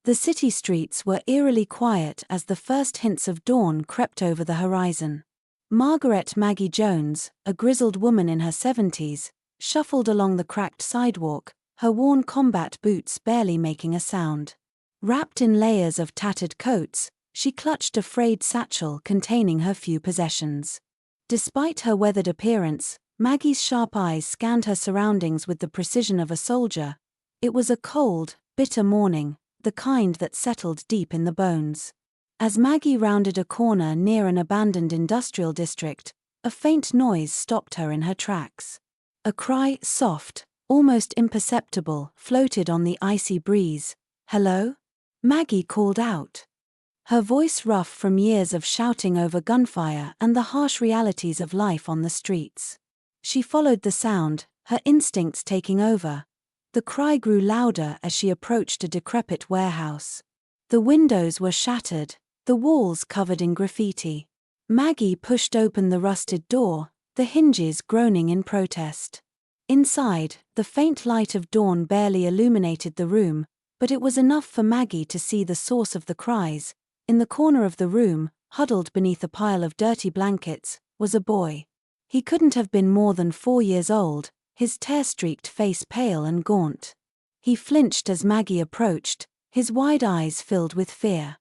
The city streets were eerily quiet as the first hints of dawn crept over the horizon. Margaret Maggie Jones, a grizzled woman in her 70s, shuffled along the cracked sidewalk, her worn combat boots barely making a sound. Wrapped in layers of tattered coats, she clutched a frayed satchel containing her few possessions. Despite her weathered appearance, Maggie's sharp eyes scanned her surroundings with the precision of a soldier. It was a cold, bitter morning, the kind that settled deep in the bones. As Maggie rounded a corner near an abandoned industrial district, a faint noise stopped her in her tracks. A cry, soft, almost imperceptible, floated on the icy breeze. "Hello?" Maggie called out. Her voice rough from years of shouting over gunfire and the harsh realities of life on the streets. She followed the sound, her instincts taking over. The cry grew louder as she approached a decrepit warehouse. The windows were shattered, the walls covered in graffiti. Maggie pushed open the rusted door, the hinges groaning in protest. Inside, the faint light of dawn barely illuminated the room, but it was enough for Maggie to see the source of the cries. In the corner of the room, huddled beneath a pile of dirty blankets, was a boy. He couldn't have been more than 4 years old, his tear-streaked face pale and gaunt. He flinched as Maggie approached, his wide eyes filled with fear.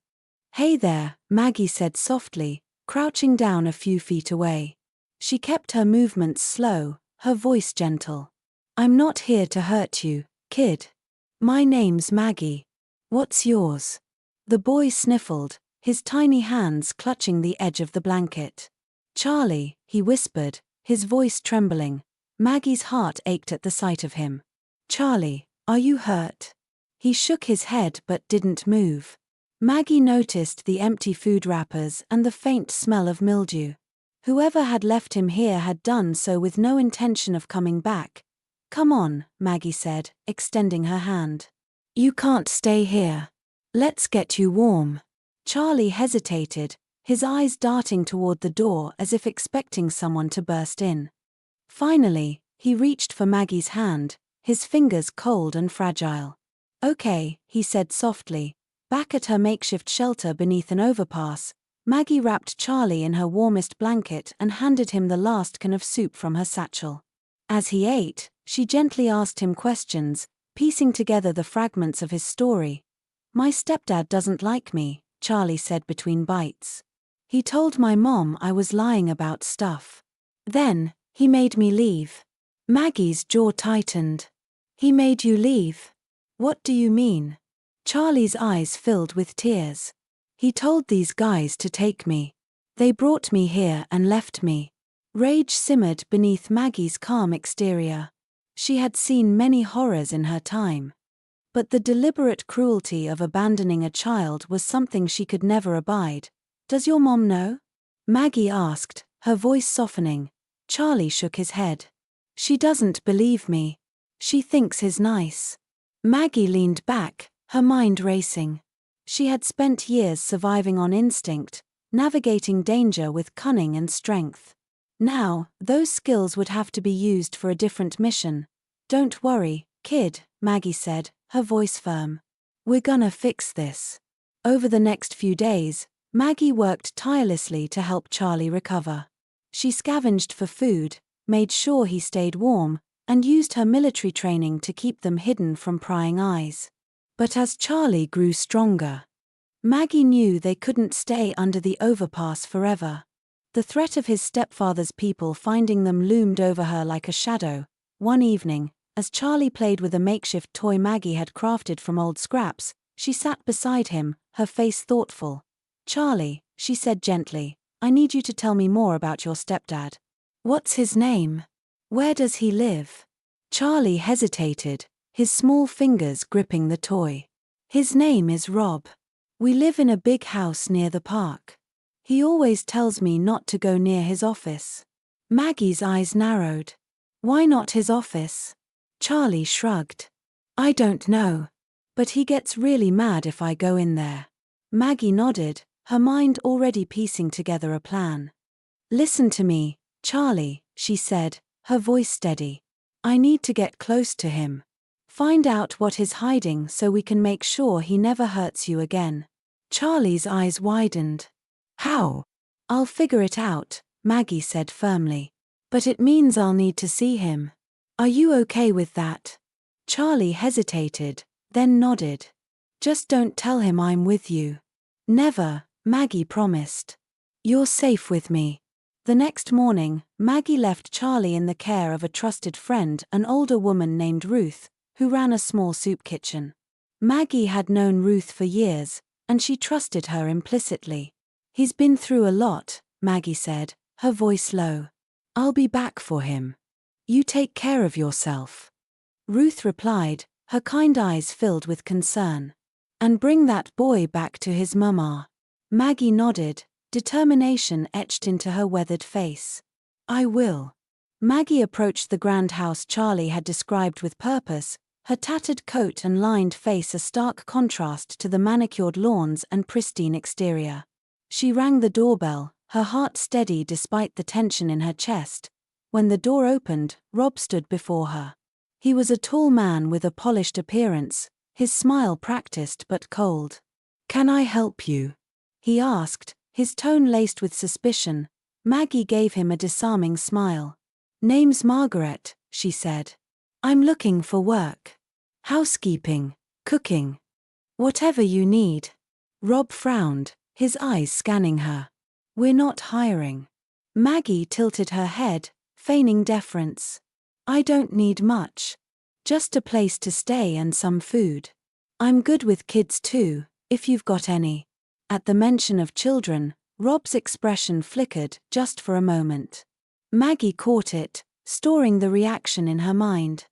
"Hey there," Maggie said softly, crouching down a few feet away. She kept her movements slow, her voice gentle. "I'm not here to hurt you, kid. My name's Maggie. What's yours?" The boy sniffled, his tiny hands clutching the edge of the blanket. "Charlie," he whispered, his voice trembling. Maggie's heart ached at the sight of him. "Charlie, are you hurt?" He shook his head but didn't move. Maggie noticed the empty food wrappers and the faint smell of mildew. Whoever had left him here had done so with no intention of coming back. "Come on," Maggie said, extending her hand. "You can't stay here. Let's get you warm." Charlie hesitated, his eyes darting toward the door as if expecting someone to burst in. Finally, he reached for Maggie's hand, his fingers cold and fragile. "Okay," he said softly. Back at her makeshift shelter beneath an overpass, Maggie wrapped Charlie in her warmest blanket and handed him the last can of soup from her satchel. As he ate, she gently asked him questions, piecing together the fragments of his story. "My stepdad doesn't like me," Charlie said between bites. "He told my mom I was lying about stuff. Then, he made me leave." Maggie's jaw tightened. "He made you leave? What do you mean?" Charlie's eyes filled with tears. "He told these guys to take me. They brought me here and left me." Rage simmered beneath Maggie's calm exterior. She had seen many horrors in her time. But the deliberate cruelty of abandoning a child was something she could never abide. "Does your mom know?" Maggie asked, her voice softening. Charlie shook his head. "She doesn't believe me. She thinks he's nice." Maggie leaned back, her mind racing. She had spent years surviving on instinct, navigating danger with cunning and strength. Now, those skills would have to be used for a different mission. "Don't worry, kid," Maggie said, her voice firm. "We're gonna fix this." Over the next few days, Maggie worked tirelessly to help Charlie recover. She scavenged for food, made sure he stayed warm, and used her military training to keep them hidden from prying eyes. But as Charlie grew stronger, Maggie knew they couldn't stay under the overpass forever. The threat of his stepfather's people finding them loomed over her like a shadow. One evening, as Charlie played with a makeshift toy Maggie had crafted from old scraps, she sat beside him, her face thoughtful. "Charlie," she said gently, "I need you to tell me more about your stepdad. What's his name? Where does he live?" Charlie hesitated, his small fingers gripping the toy. "His name is Rob. We live in a big house near the park. He always tells me not to go near his office." Maggie's eyes narrowed. "Why not his office?" Charlie shrugged. "I don't know. But he gets really mad if I go in there." Maggie nodded, her mind already piecing together a plan. "Listen to me, Charlie," she said, her voice steady. "I need to get close to him. Find out what he's hiding so we can make sure he never hurts you again. Charlie's eyes widened. How? I'll figure it out, Maggie said firmly. But it means I'll need to see him. Are you okay with that? Charlie hesitated, then nodded. Just don't tell him I'm with you. Never, Maggie promised. You're safe with me. The next morning, Maggie left Charlie in the care of a trusted friend, an older woman named Ruth, who ran a small soup kitchen. Maggie had known Ruth for years, and she trusted her implicitly. He's been through a lot, Maggie said, her voice low. I'll be back for him. You take care of yourself. Ruth replied, her kind eyes filled with concern. And bring that boy back to his mama. Maggie nodded, determination etched into her weathered face. I will. Maggie approached the grand house Charlie had described with purpose, her tattered coat and lined face a stark contrast to the manicured lawns and pristine exterior. She rang the doorbell, her heart steady despite the tension in her chest. When the door opened, Rob stood before her. He was a tall man with a polished appearance, his smile practiced but cold. Can I help you? He asked, his tone laced with suspicion. Maggie gave him a disarming smile. Name's Margaret, she said. I'm looking for work. Housekeeping, cooking. Whatever you need. Rob frowned, his eyes scanning her. We're not hiring. Maggie tilted her head, feigning deference. I don't need much. Just a place to stay and some food. I'm good with kids too, if you've got any. At the mention of children, Rob's expression flickered just for a moment. Maggie caught it, storing the reaction in her mind.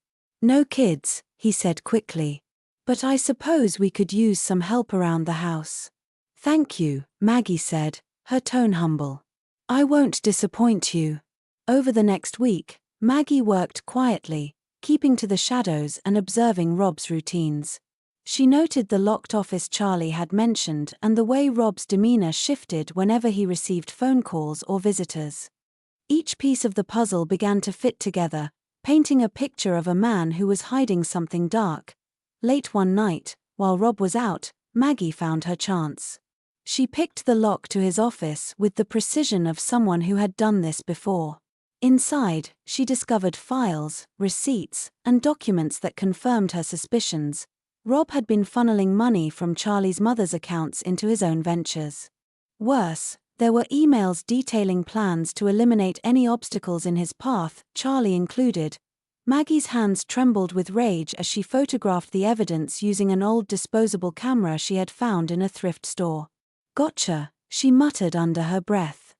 No kids, he said quickly. But I suppose we could use some help around the house. Thank you, Maggie said, her tone humble. I won't disappoint you. Over the next week, Maggie worked quietly, keeping to the shadows and observing Rob's routines. She noted the locked office Charlie had mentioned and the way Rob's demeanor shifted whenever he received phone calls or visitors. Each piece of the puzzle began to fit together, painting a picture of a man who was hiding something dark. Late one night, while Rob was out, Maggie found her chance. She picked the lock to his office with the precision of someone who had done this before. Inside, she discovered files, receipts, and documents that confirmed her suspicions. Rob had been funneling money from Charlie's mother's accounts into his own ventures. Worse, there were emails detailing plans to eliminate any obstacles in his path, Charlie included. Maggie's hands trembled with rage as she photographed the evidence using an old disposable camera she had found in a thrift store. Gotcha, she muttered under her breath.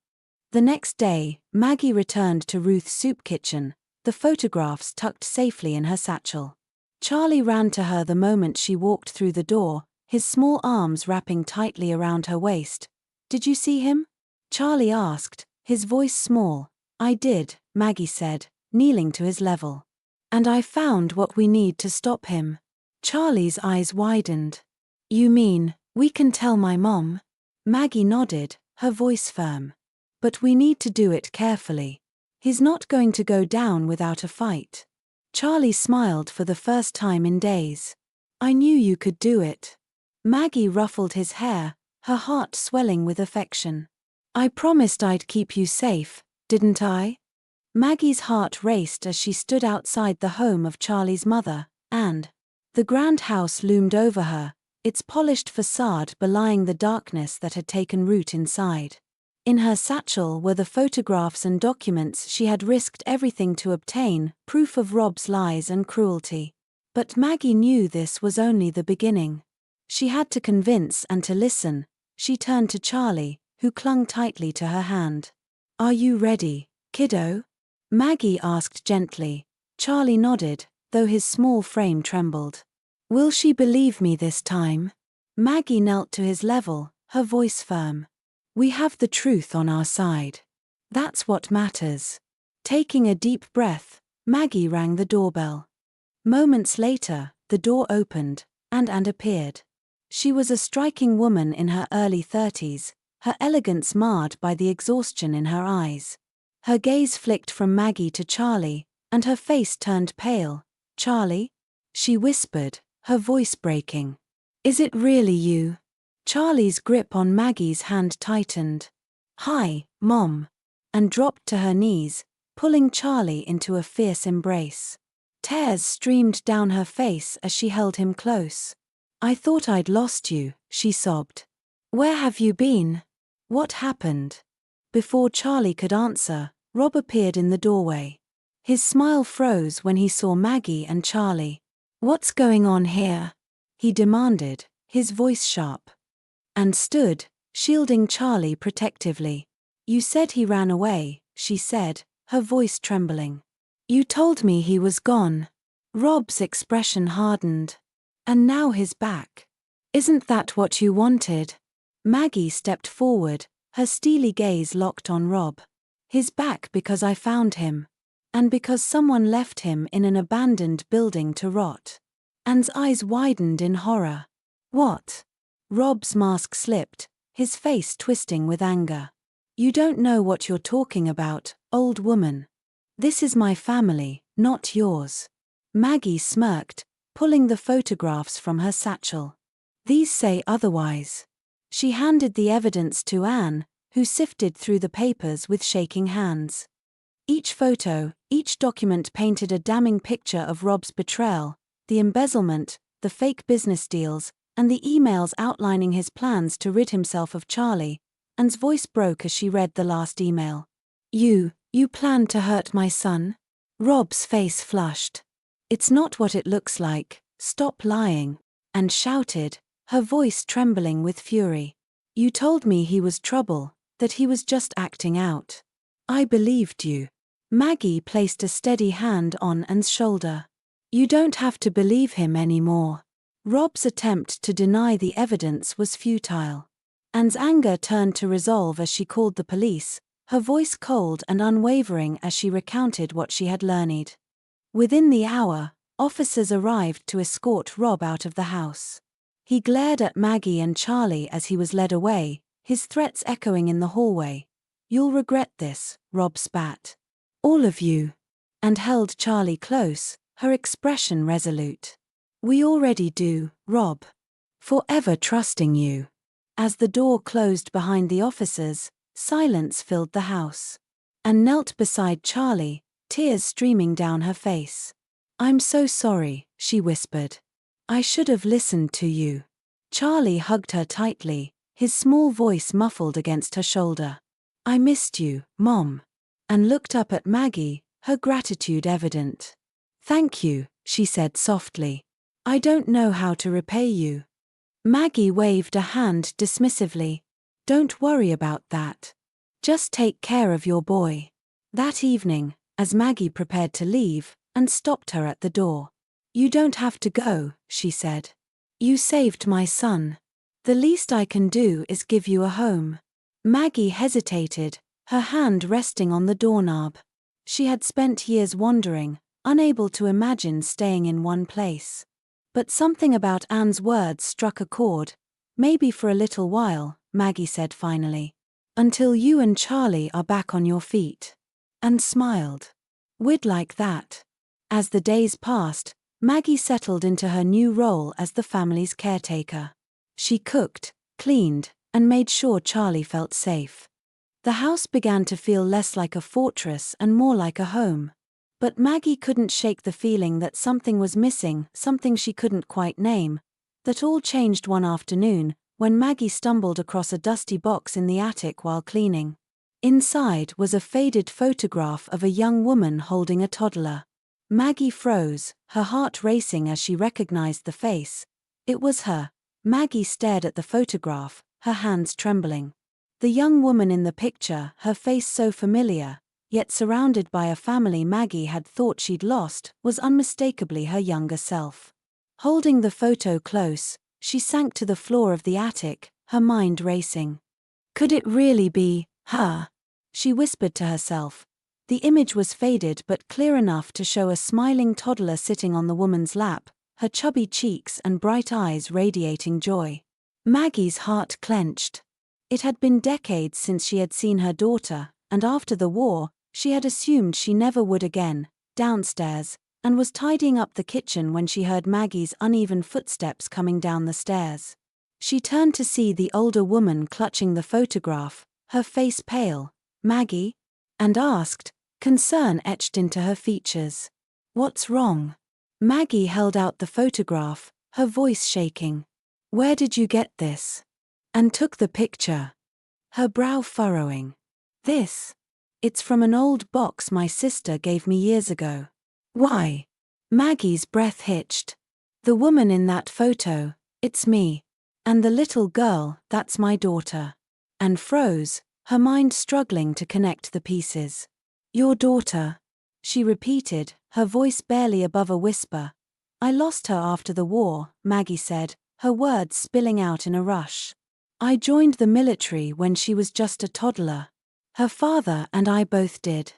The next day, Maggie returned to Ruth's soup kitchen, the photographs tucked safely in her satchel. Charlie ran to her the moment she walked through the door, his small arms wrapping tightly around her waist. Did you see him? Charlie asked, his voice small. I did, Maggie said, kneeling to his level. And I found what we need to stop him. Charlie's eyes widened. You mean, we can tell my mom? Maggie nodded, her voice firm. But we need to do it carefully. He's not going to go down without a fight. Charlie smiled for the first time in days. I knew you could do it. Maggie ruffled his hair, her heart swelling with affection. I promised I'd keep you safe, didn't I? Maggie's heart raced as she stood outside the home of Charlie's mother, and the grand house loomed over her, its polished facade belying the darkness that had taken root inside. In her satchel were the photographs and documents she had risked everything to obtain, proof of Rob's lies and cruelty. But Maggie knew this was only the beginning. She had to convince and to listen. She turned to Charlie, who clung tightly to her hand. Are you ready, kiddo? Maggie asked gently. Charlie nodded, though his small frame trembled. Will she believe me this time? Maggie knelt to his level, her voice firm. We have the truth on our side. That's what matters. Taking a deep breath, Maggie rang the doorbell. Moments later, the door opened, and appeared. She was a striking woman in her early 30s, her elegance marred by the exhaustion in her eyes. Her gaze flicked from Maggie to Charlie, and her face turned pale. Charlie? she whispered, her voice breaking. Is it really you? Charlie's grip on Maggie's hand tightened. Hi, Mom, and dropped to her knees, pulling Charlie into a fierce embrace. Tears streamed down her face as she held him close. I thought I'd lost you, she sobbed. Where have you been? What happened? Before Charlie could answer, Rob appeared in the doorway. His smile froze when he saw Maggie and Charlie. What's going on here? He demanded, his voice sharp. And stood, shielding Charlie protectively. You said he ran away, she said, her voice trembling. You told me he was gone. Rob's expression hardened. And now he's back. Isn't that what you wanted? Maggie stepped forward, her steely gaze locked on Rob. He's back because I found him. And because someone left him in an abandoned building to rot. Anne's eyes widened in horror. What? Rob's mask slipped, his face twisting with anger. You don't know what you're talking about, old woman. This is my family, not yours. Maggie smirked, pulling the photographs from her satchel. These say otherwise. She handed the evidence to Anne, who sifted through the papers with shaking hands. Each photo, each document painted a damning picture of Rob's betrayal, the embezzlement, the fake business deals, and the emails outlining his plans to rid himself of Charlie. Anne's voice broke as she read the last email. You planned to hurt my son? Rob's face flushed. It's not what it looks like, stop lying, and shouted, her voice trembling with fury. You told me he was trouble, that he was just acting out. I believed you. Maggie placed a steady hand on Anne's shoulder. You don't have to believe him anymore. Rob's attempt to deny the evidence was futile. Anne's anger turned to resolve as she called the police, her voice cold and unwavering as she recounted what she had learned. Within the hour, officers arrived to escort Rob out of the house. He glared at Maggie and Charlie as he was led away, his threats echoing in the hallway. You'll regret this, Rob spat. All of you. And held Charlie close, her expression resolute. We already do, Rob. Forever trusting you. As the door closed behind the officers, silence filled the house. Anne knelt beside Charlie, tears streaming down her face. I'm so sorry, she whispered. I should have listened to you. Charlie hugged her tightly, his small voice muffled against her shoulder. I missed you, Mom. Anne looked up at Maggie, her gratitude evident. Thank you, she said softly. I don't know how to repay you. Maggie waved a hand dismissively. Don't worry about that. Just take care of your boy. That evening, as Maggie prepared to leave, Anne stopped her at the door. You don't have to go, she said. You saved my son. The least I can do is give you a home. Maggie hesitated, her hand resting on the doorknob. She had spent years wandering, unable to imagine staying in one place. But something about Anne's words struck a chord. Maybe for a little while, Maggie said finally. Until you and Charlie are back on your feet. Anne smiled. We'd like that. As the days passed, Maggie settled into her new role as the family's caretaker. She cooked, cleaned, and made sure Charlie felt safe. The house began to feel less like a fortress and more like a home. But Maggie couldn't shake the feeling that something was missing, something she couldn't quite name. That all changed one afternoon, when Maggie stumbled across a dusty box in the attic while cleaning. Inside was a faded photograph of a young woman holding a toddler. Maggie froze, her heart racing as she recognized the face. It was her. Maggie stared at the photograph, her hands trembling. The young woman in the picture, her face so familiar, yet surrounded by a family Maggie had thought she'd lost, was unmistakably her younger self. Holding the photo close, she sank to the floor of the attic, her mind racing. Could it really be her? She whispered to herself. The image was faded but clear enough to show a smiling toddler sitting on the woman's lap, her chubby cheeks and bright eyes radiating joy. Maggie's heart clenched. It had been decades since she had seen her daughter, and after the war, she had assumed she never would again. Downstairs, and was tidying up the kitchen when she heard Maggie's uneven footsteps coming down the stairs. She turned to see the older woman clutching the photograph, her face pale. "Maggie?" and asked, concern etched into her features. "What's wrong?" Maggie held out the photograph, her voice shaking. "Where did you get this?" and took the picture, her brow furrowing. "This? It's from an old box my sister gave me years ago." "Why?" Maggie's breath hitched. "The woman in that photo, it's me. And the little girl, that's my daughter." And froze, her mind struggling to connect the pieces. "Your daughter?" she repeated, her voice barely above a whisper. "I lost her after the war," Maggie said, her words spilling out in a rush. "I joined the military when she was just a toddler. Her father and I both did.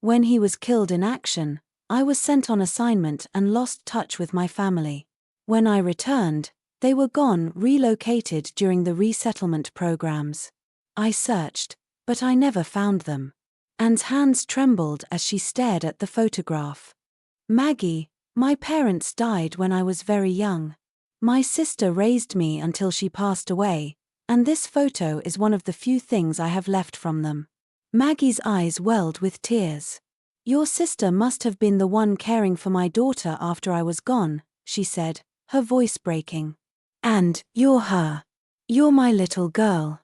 When he was killed in action, I was sent on assignment and lost touch with my family. When I returned, they were gone, relocated during the resettlement programs. I searched, but I never found them." Anne's hands trembled as she stared at the photograph. "Maggie, my parents died when I was very young. My sister raised me until she passed away, and this photo is one of the few things I have left from them." Maggie's eyes welled with tears. "Your sister must have been the one caring for my daughter after I was gone," she said, her voice breaking. "And you're her. You're my little girl."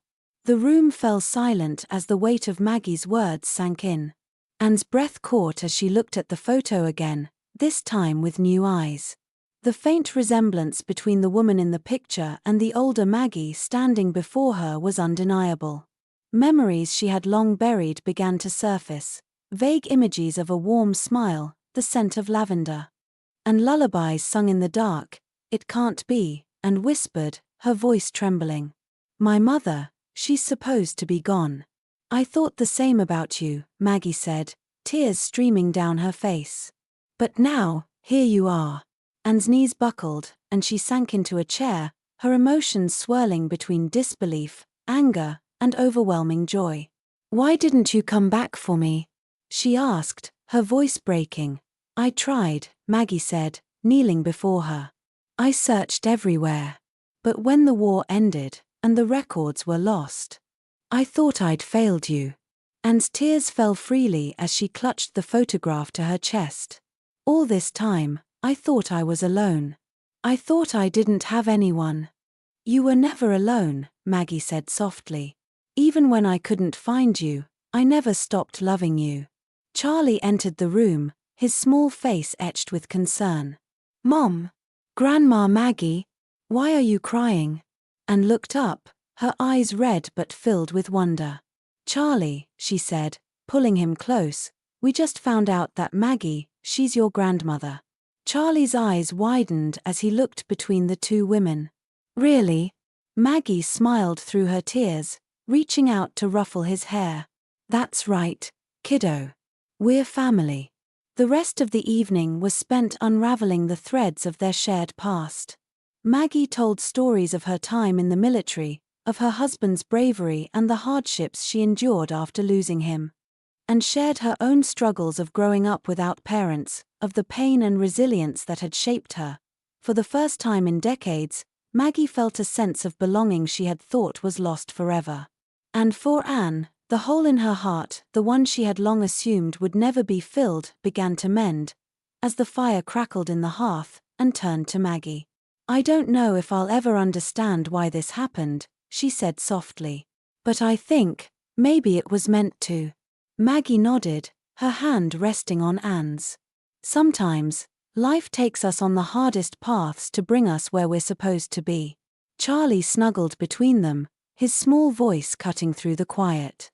The room fell silent as the weight of Maggie's words sank in. Anne's breath caught as she looked at the photo again, this time with new eyes. The faint resemblance between the woman in the picture and the older Maggie standing before her was undeniable. Memories she had long buried began to surface, vague images of a warm smile, the scent of lavender. And lullabies sung in the dark, "It can't be," and whispered, her voice trembling. "My mother, she's supposed to be gone." "I thought the same about you," Maggie said, tears streaming down her face. "But now, here you are." Anne's knees buckled, and she sank into a chair, her emotions swirling between disbelief, anger, and overwhelming joy. "Why didn't you come back for me?" she asked, her voice breaking. "I tried," Maggie said, kneeling before her. "I searched everywhere. But when the war ended, and the records were lost, I thought I'd failed you." And tears fell freely as she clutched the photograph to her chest. "All this time, I thought I was alone. I thought I didn't have anyone." "You were never alone," Maggie said softly. "Even when I couldn't find you, I never stopped loving you." Charlie entered the room, his small face etched with concern. "Mom! Grandma Maggie! Why are you crying?" And looked up, her eyes red but filled with wonder. "Charlie," she said, pulling him close, "we just found out that Maggie, she's your grandmother." Charlie's eyes widened as he looked between the two women. "Really?" Maggie smiled through her tears, reaching out to ruffle his hair. "That's right, kiddo. We're family." The rest of the evening was spent unraveling the threads of their shared past. Maggie told stories of her time in the military, of her husband's bravery and the hardships she endured after losing him, and shared her own struggles of growing up without parents, of the pain and resilience that had shaped her. For the first time in decades, Maggie felt a sense of belonging she had thought was lost forever. And for Anne, the hole in her heart, the one she had long assumed would never be filled, began to mend, as the fire crackled in the hearth, and turned to Maggie. "I don't know if I'll ever understand why this happened," she said softly. "But I think, maybe it was meant to." Maggie nodded, her hand resting on Anne's. "Sometimes, life takes us on the hardest paths to bring us where we're supposed to be." Charlie snuggled between them, his small voice cutting through the quiet.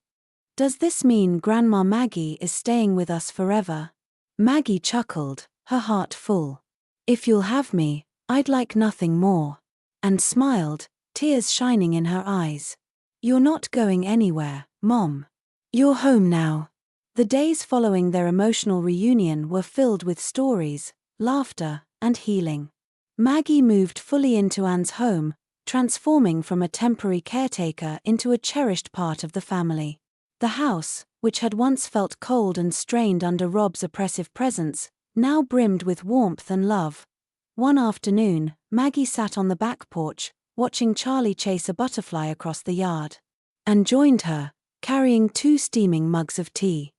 "Does this mean Grandma Maggie is staying with us forever?" Maggie chuckled, her heart full. "If you'll have me, I'd like nothing more." And smiled, tears shining in her eyes. "You're not going anywhere, Mom. You're home now." The days following their emotional reunion were filled with stories, laughter, and healing. Maggie moved fully into Anne's home, transforming from a temporary caretaker into a cherished part of the family. The house, which had once felt cold and strained under Rob's oppressive presence, now brimmed with warmth and love. One afternoon, Maggie sat on the back porch, watching Charlie chase a butterfly across the yard. And joined her, carrying 2 steaming mugs of tea.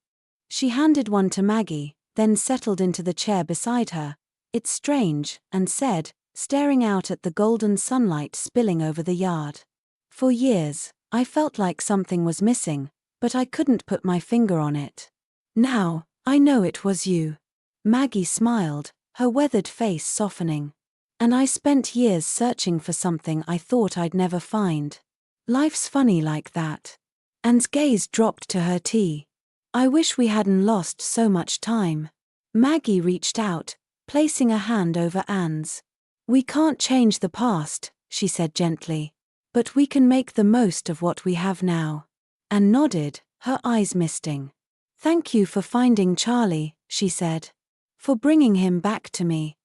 She handed one to Maggie, then settled into the chair beside her. "It's strange," and said, staring out at the golden sunlight spilling over the yard. "For years, I felt like something was missing, but I couldn't put my finger on it. Now, I know it was you." Maggie smiled, her weathered face softening. "And I spent years searching for something I thought I'd never find. Life's funny like that." Anne's gaze dropped to her tea. "I wish we hadn't lost so much time." Maggie reached out, placing a hand over Anne's. "We can't change the past," she said gently. "But we can make the most of what we have now." Anne nodded, her eyes misting. "Thank you for finding Charlie," she said. "For bringing him back to me."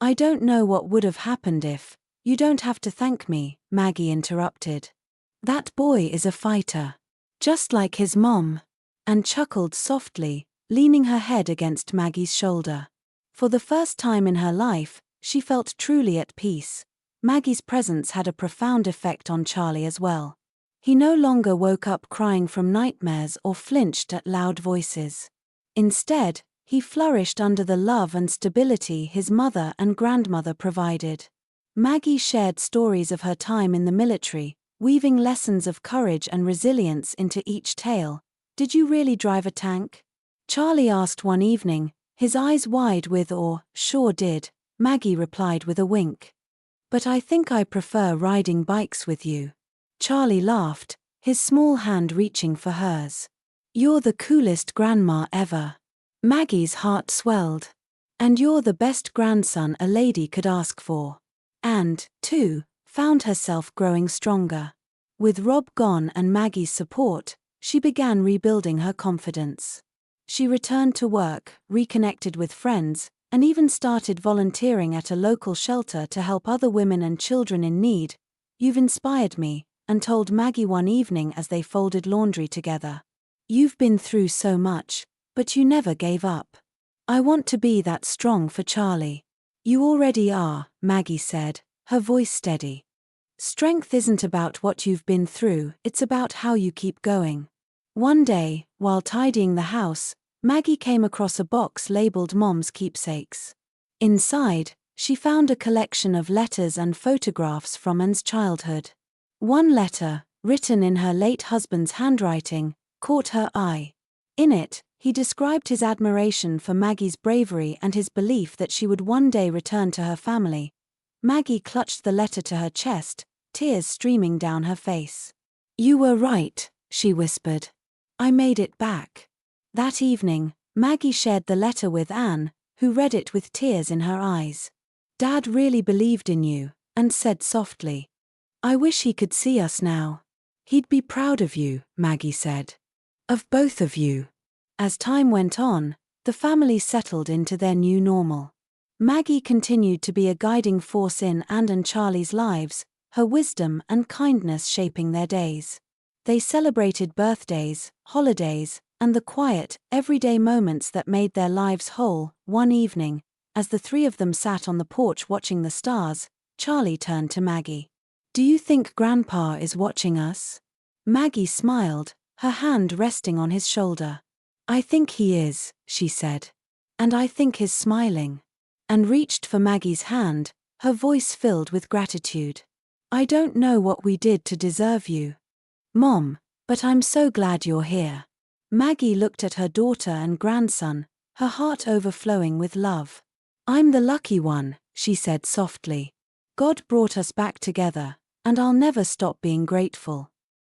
"I don't know what would have happened if—" "You don't have to thank me," Maggie interrupted. "That boy is a fighter. Just like his mom." And chuckled softly, leaning her head against Maggie's shoulder. For the first time in her life, she felt truly at peace. Maggie's presence had a profound effect on Charlie as well. He no longer woke up crying from nightmares or flinched at loud voices. Instead, he flourished under the love and stability his mother and grandmother provided. Maggie shared stories of her time in the military, weaving lessons of courage and resilience into each tale. "Did you really drive a tank?" Charlie asked one evening, his eyes wide with awe. "Sure did," Maggie replied with a wink. "But I think I prefer riding bikes with you." Charlie laughed, his small hand reaching for hers. "You're the coolest grandma ever." Maggie's heart swelled. "And you're the best grandson a lady could ask for." And, too, found herself growing stronger. With Rob gone and Maggie's support, she began rebuilding her confidence. She returned to work, reconnected with friends, and even started volunteering at a local shelter to help other women and children in need. "You've inspired me," Anne told Maggie one evening as they folded laundry together. "You've been through so much, but you never gave up. I want to be that strong for Charlie." "You already are," Maggie said, her voice steady. "Strength isn't about what you've been through, it's about how you keep going." One day, while tidying the house, Maggie came across a box labeled Mom's Keepsakes. Inside, she found a collection of letters and photographs from Anne's childhood. One letter, written in her late husband's handwriting, caught her eye. In it, he described his admiration for Maggie's bravery and his belief that she would one day return to her family. Maggie clutched the letter to her chest, tears streaming down her face. "You were right," she whispered. "I made it back." That evening, Maggie shared the letter with Anne, who read it with tears in her eyes. "Dad really believed in you," Anne said softly. "I wish he could see us now." "He'd be proud of you," Maggie said. "Of both of you." As time went on, the family settled into their new normal. Maggie continued to be a guiding force in Anne and Charlie's lives, her wisdom and kindness shaping their days. They celebrated birthdays, holidays, and the quiet, everyday moments that made their lives whole. One evening, as the 3 of them sat on the porch watching the stars, Charlie turned to Maggie. "Do you think Grandpa is watching us?" Maggie smiled, her hand resting on his shoulder. "I think he is," she said. "And I think he's smiling." And reached for Maggie's hand, her voice filled with gratitude. "I don't know what we did to deserve you, Mom, but I'm so glad you're here." Maggie looked at her daughter and grandson, her heart overflowing with love. "I'm the lucky one," she said softly. "God brought us back together, and I'll never stop being grateful."